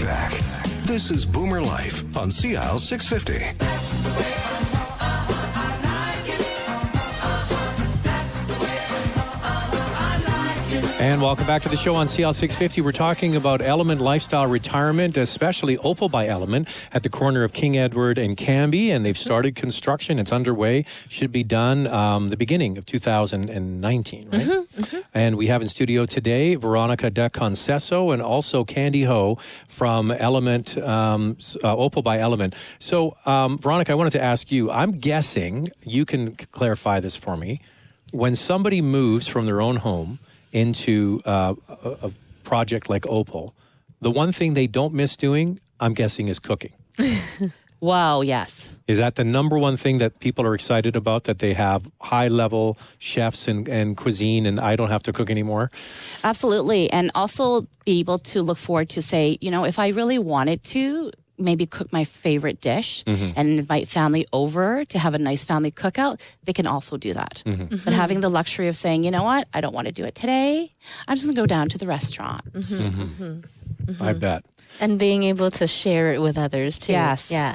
back. This is Boomer Life on CIL 650. And welcome back to the show on CL 650. We're talking about Element Lifestyle Retirement, especially Opal by Element at the corner of King Edward and Cambie. And they've started construction. It's underway. Should be done the beginning of 2019, right? And we have in studio today Veronica Da Concesso and also Candy Ho from Element, Opal by Element. So, Veronica, I wanted to ask you, I'm guessing, you can clarify this for me, when somebody moves from their own home into a project like Opal, the one thing they don't miss doing, I'm guessing, is cooking. Wow, yes. Is that the number one thing that people are excited about, that they have high-level chefs and cuisine and I don't have to cook anymore? Absolutely. And also be able to look forward to say, you know, if I really wanted to, maybe cook my favorite dish and invite family over to have a nice family cookout, they can also do that. But having the luxury of saying, you know what, I don't want to do it today. I'm just going to go down to the restaurant. I bet. And being able to share it with others, too. Yes. Yeah.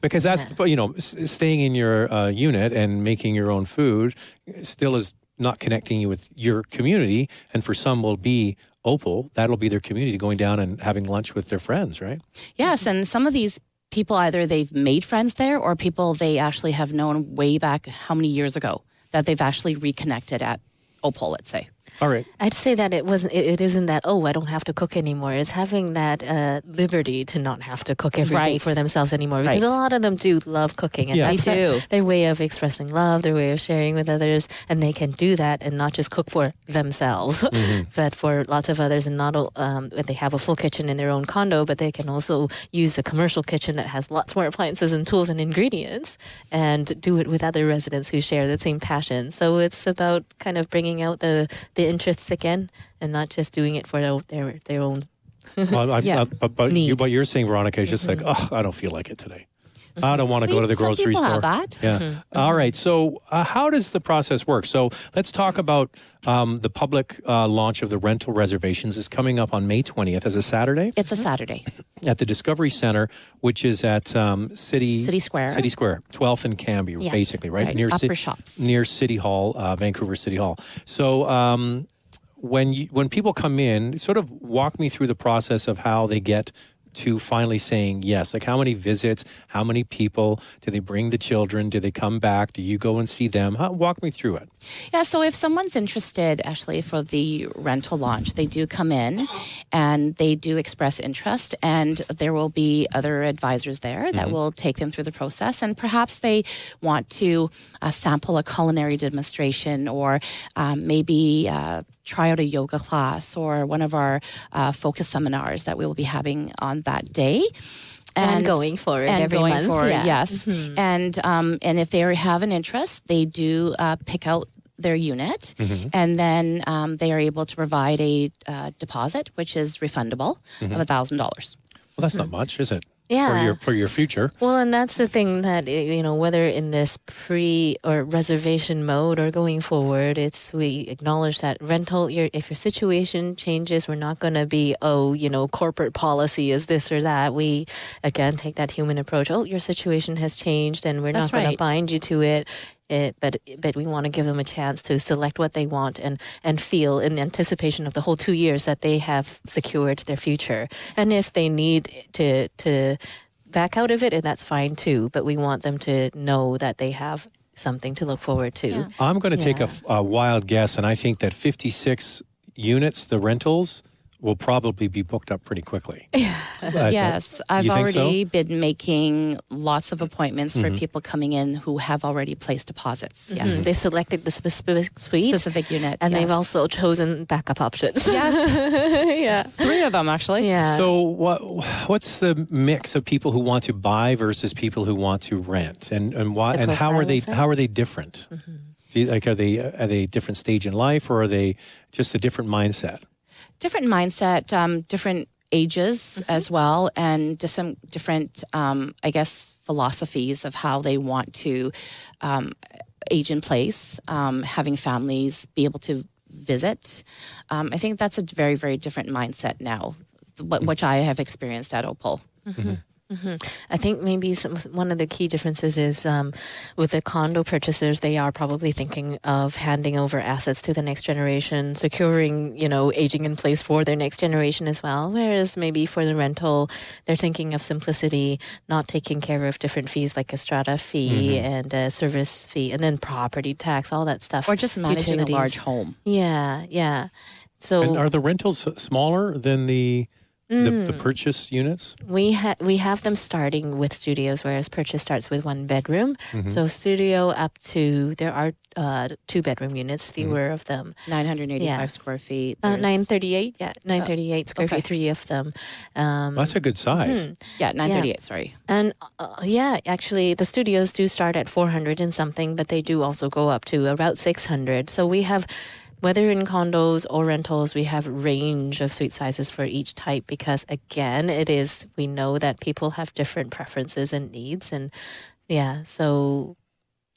Because that's, you know, staying in your unit and making your own food still is not connecting you with your community. And for some will be Opal, that'll be their community, going down and having lunch with their friends, right? Yes, and some of these people, either they've made friends there or people they actually have known way back how many years ago that they've actually reconnected at Opal, let's say. All right. I'd say that it isn't that, oh, I don't have to cook anymore. It's having that liberty to not have to cook every day for themselves anymore. Because a lot of them do love cooking. And that's their way of expressing love, their way of sharing with others. And they can do that and not just cook for themselves, but for lots of others. And not they have a full kitchen in their own condo, but they can also use a commercial kitchen that has lots more appliances and tools and ingredients and do it with other residents who share the same passion. So it's about kind of bringing out the interests again, and not just doing it for their own but need. What you're saying, Veronica, is just like, oh, I don't feel like it today. I don't want to go to the grocery store. Some people have that. Yeah. All right. So how does the process work? So let's talk about the public launch of the rental reservations is coming up on May 20th as a Saturday. It's a Saturday. At the Discovery Center, which is at City Square, 12th and Cambie, basically, right? Near Upper Shops. Near City Hall, Vancouver City Hall. So when people come in, sort of walk me through the process of how they get to finally saying yes. Like, how many visits, how many people, do they bring the children, do they come back, do you go and see them? Walk me through it. Yeah, so if someone's interested actually for the rental launch, they do come in and they do express interest, and there will be other advisors there that will take them through the process, and perhaps they want to sample a culinary demonstration, or maybe try out a yoga class or one of our focus seminars that we will be having on that day. And going forward every month. Yes. And if they have an interest, they do pick out their unit, and then they are able to provide a deposit, which is refundable, of $1,000. Well, that's not much, is it? Yeah. For your future. Well, and that's the thing that, you know, whether in this pre or reservation mode or going forward, we acknowledge that rental, if your situation changes, we're not going to be, corporate policy is this or that. We, again, take that human approach. Oh, your situation has changed and we're not going to bind you to it. But we want to give them a chance to select what they want and feel in anticipation of the whole 2 years that they have secured their future. And if they need to back out of it, and that's fine too. But we want them to know that they have something to look forward to. Yeah. I'm going to take a wild guess, and I think that 56 units, the rentals, will probably be booked up pretty quickly. Yes, I've already been making lots of appointments for people coming in who have already placed deposits. Yes, they selected the specific suite, specific unit, and they've also chosen backup options. Yes, 3 of them actually. Yeah. So what's the mix of people who want to buy versus people who want to rent, and why, and how are they different? Like, are they different stage in life, or are they just a different mindset? Different mindset, different ages as well, and just some different, philosophies of how they want to age in place, having families be able to visit. I think that's a very, very different mindset now. which I have experienced at Opal. I think maybe one of the key differences is with the condo purchasers, they are probably thinking of handing over assets to the next generation, securing, aging in place for their next generation as well. Whereas maybe for the rental, they're thinking of simplicity, not taking care of different fees like a strata fee and a service fee, and then property tax, all that stuff. Or just managing utilities. a large home. Yeah. So And are the rentals smaller than the purchase units? we have them starting with studios, whereas purchase starts with 1 bedroom. So studio up to, there are 2-bedroom units, fewer of them. 985 square feet. 938, 938 square okay. feet, 3 of them. That's a good size. Yeah, 938, sorry. And actually the studios do start at 400 and something, but they do also go up to about 600. So we have, whether in condos or rentals, we have range of suite sizes for each type because, again, we know that people have different preferences and needs. And so...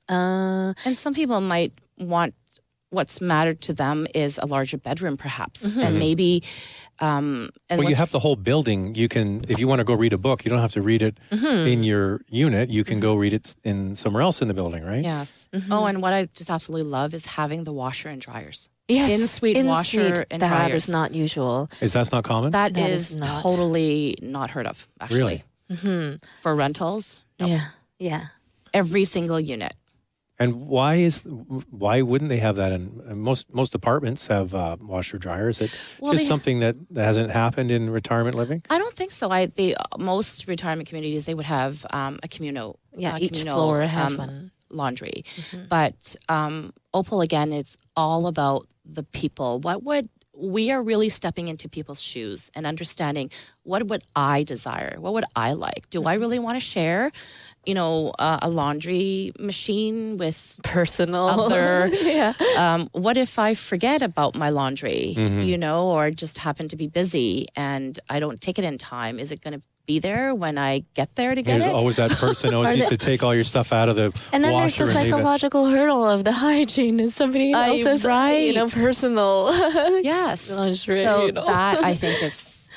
And some people might want, what's mattered to them is a larger bedroom perhaps. And maybe... you have the whole building. You can, if you want to go read a book, you don't have to read it in your unit. You can go read it in somewhere else in the building, right? Yes. Oh, and what I just absolutely love is having the washer and dryers. Yes, In-suite washer and dryers. That is not usual. That's not common? That is is not. totally not heard of, actually. Really? For rentals, no. Yeah. Every single unit. And why wouldn't they have that? In most apartments have washer dryers. Is it just something that hasn't happened in retirement living? I don't think so. Most retirement communities, they would have a communal. Each communal, floor has one. Laundry. But Opal, again, it's all about the people. We are really stepping into people's shoes and understanding what would I desire? What would I like? Do I really want to share, a laundry machine with Personal. other? What if I forget about my laundry, or just happen to be busy and I don't take it in time? Is it going to be there when I get there to get There's it? always that person always used to take all your stuff out of the And then there's washer the and leave it. psychological hurdle of the hygiene and somebody else's right. personal Yes. lingerie. So that I think is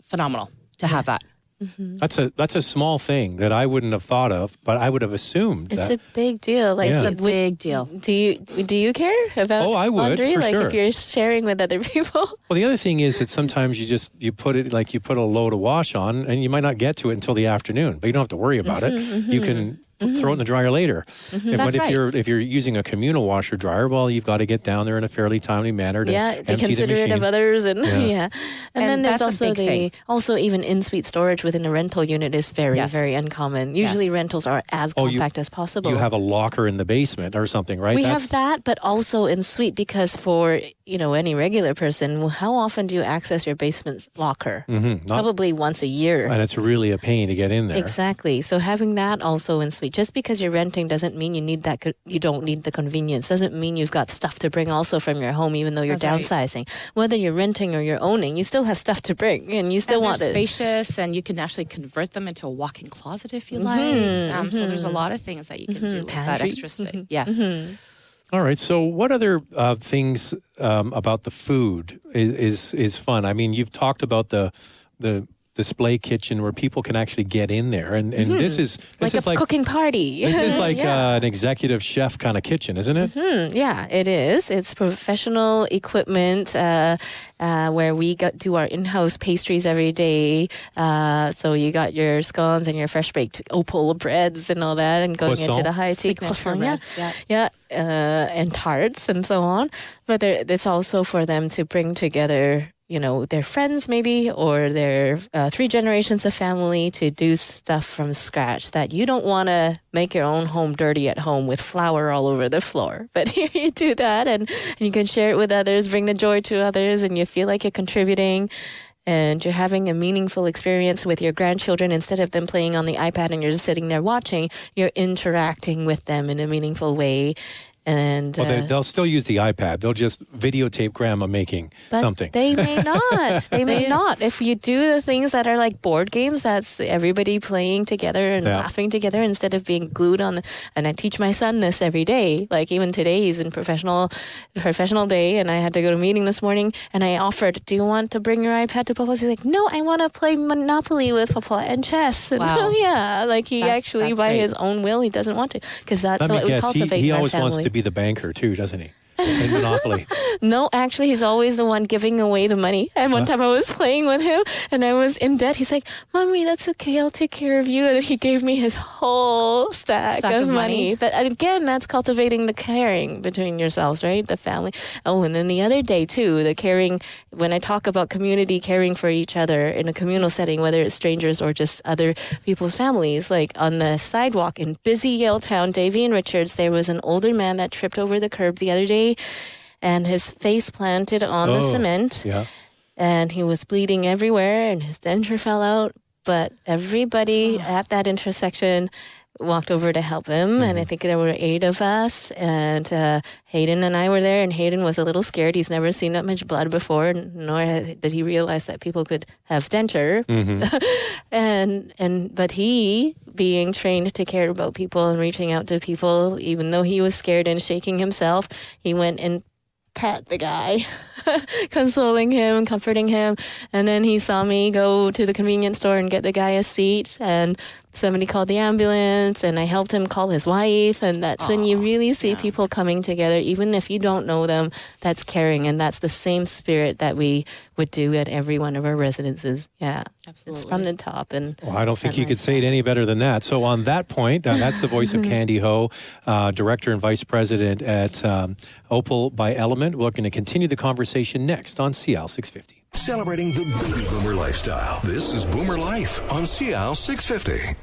phenomenal to have that. That's a small thing that I wouldn't have thought of, but I would have assumed It's that. a big deal. Like Yeah. It's a big deal. Do you care about Oh, I would, laundry? for like sure. if you're sharing with other people. Well, the other thing is that sometimes you put a load of wash on, and you might not get to it until the afternoon, but you don't have to worry about it. You can throw it in the dryer later. But That's right. if you're using a communal washer dryer, well, you've got to get down there in a fairly timely manner to Be empty the considerate machine. of others, and Yeah. And then And there's that's a also big thing. even in-suite storage within a rental unit is very Yes. very uncommon. Usually Yes. rentals are as compact as possible. You have a locker in the basement or something, right? We have that, but also in suite because for any regular person, how often do you access your basement locker? Probably once a year. And it's really a pain to get in there. Exactly. So having that also in suite, just because you're renting doesn't mean you need that. You don't need the convenience. Doesn't mean you've got stuff to bring also from your home, even though you're That's right. downsizing. Whether you're renting or you're owning, you still have stuff to bring, and you still And want they're it. spacious, and you can actually convert them into a walk-in closet if you like. So there's a lot of things that you can do with that Pantry. extra space. Yes. All right. So, what other things about the food is fun? I mean, you've talked about the display kitchen where people can actually get in there, and this is like cooking party. This is like Yeah. an executive chef kind of kitchen, isn't it? Yeah, it is. It's professional equipment where we do our in-house pastries every day. So you got your scones and your fresh-baked Opal breads and all that, and going Croissant. into the high tea Signature croissant, bread, and tarts and so on. But it's also for them to bring together their friends maybe, or their 3 generations of family to do stuff from scratch that you don't want to make your own home dirty at home with flour all over the floor. But here you do that and you can share it with others, bring the joy to others, and you feel like you're contributing and you're having a meaningful experience with your grandchildren. Instead of them playing on the iPad and you're just sitting there watching, you're interacting with them in a meaningful way. And they'll still use the iPad. They'll just videotape grandma making but something. They may not. They may not. If you do the things that are like board games, that's everybody playing together and laughing together instead of being glued on. And I teach my son this every day. Like even today, he's in professional day, and I had to go to a meeting this morning. And I offered, "Do you want to bring your iPad to Papa?" He's like, "No, I want to play Monopoly with Papa and chess." And Wow. Yeah, like he That's actually by great. his own will, he doesn't want to, because that's Let me what we guess, cultivate he in our always family. wants to be the banker too, doesn't he? In Monopoly. No, actually, he's always the one giving away the money. And one time I was playing with him and I was in debt. He's like, "Mommy, that's okay. I'll take care of you." And he gave me his whole stack of money. But again, that's cultivating the caring between yourselves, right? The family. Oh, and then the other day, too, the caring, when I talk about community caring for each other in a communal setting, whether it's strangers or just other people's families, like on the sidewalk in busy Yale Town, Davie and Richards, there was an older man that tripped over the curb the other day, and his face planted on the cement, and he was bleeding everywhere, and his denture fell out. But everybody at that intersection walked over to help him, and I think there were 8 of us, and Hayden and I were there, and Hayden was a little scared. He's never seen that much blood before, nor did he realize that people could have denture. But he, being trained to care about people and reaching out to people, even though he was scared and shaking himself, he went and pat the guy, consoling him, comforting him. And then he saw me go to the convenience store and get the guy a seat, and somebody called the ambulance, and I helped him call his wife. And that's when you really see people coming together, even if you don't know them. That's caring, and that's the same spirit that we would do at every one of our residences. Yeah, Absolutely. It's from the top. And Well, I don't think you could say it any better than that. So on that point, that's the voice of Candy Ho, Director and Vice President at Opal by Element. We're going to continue the conversation next on CL 650. Celebrating the baby boomer lifestyle. This is Boomer Life on CL 650.